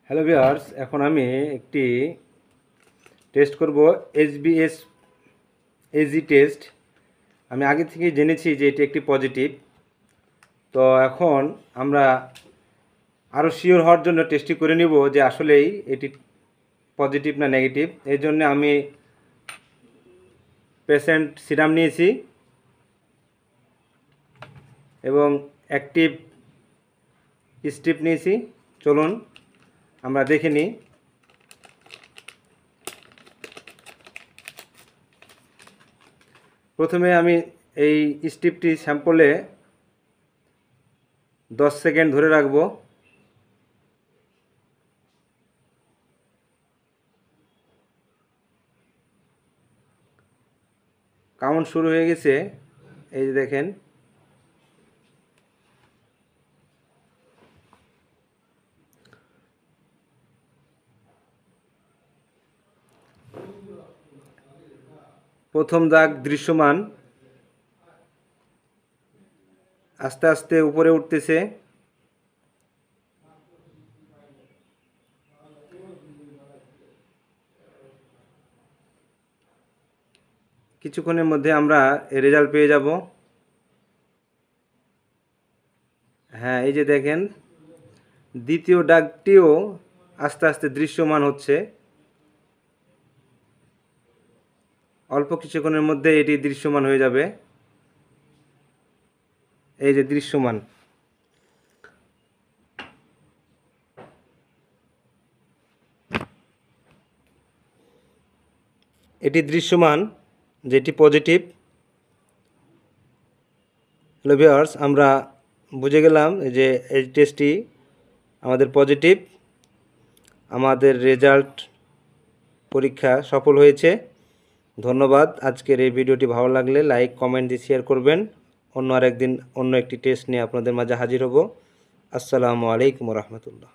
Hello viewers, এখন আমি একটি টেস্ট করব HBS এজি টেস্ট। আমি আগে থেকেই জেনেছি যে এটি একটি পজিটিভ। তো এখন আমরা আরও শিওর হওয়ার জন্য টেস্টটি করে নিব যে আসলেই এটি পজিটিভ না নেগেটিভ। এই জন্য আমি পেশেন্ট সিরাম নিয়েছি এবং অ্যাক্টিভ স্ট্রিপ নিয়েছি। চলুন আমরা দেখে নিই। প্রথমে আমি এই স্ট্রিপটি স্যাম্পলে 10 সেকেন্ড ধরে রাখব। কাউন্ট শুরু হয়ে গেছে, এই যে দেখেন। প্রথম দাগ দৃশ্যমান, আস্তে আস্তে উপরে উঠতেছে। কিছুক্ষণের মধ্যে আমরা রেজাল্ট পেয়ে যাব। হ্যাঁ, এই যে দেখেন, দ্বিতীয় দাগটিও আস্তে আস্তে দৃশ্যমান হচ্ছে। অল্প কিছুক্ষণের মধ্যে এটি দৃশ্যমান হয়ে যাবে। এই যে দৃশ্যমান। এটি দৃশ্যমান যেটি পজিটিভ। হ্যালো ভিউয়ার্স, আমরা বুঝে গেলাম যে এই টেস্টটি আমাদের পজিটিভ। আমাদের রেজাল্ট পরীক্ষা সফল হয়েছে। ধন্যবাদ। আজকের এই ভিডিওটি ভালো লাগলে লাইক, কমেন্ট দিয়ে শেয়ার করবেন। অন্য আরেকদিন অন্য একটি টেস্ট নিয়ে আপনাদের মাঝে হাজির হব। আসসালামু আলাইকুম রহমতুল্লাহ।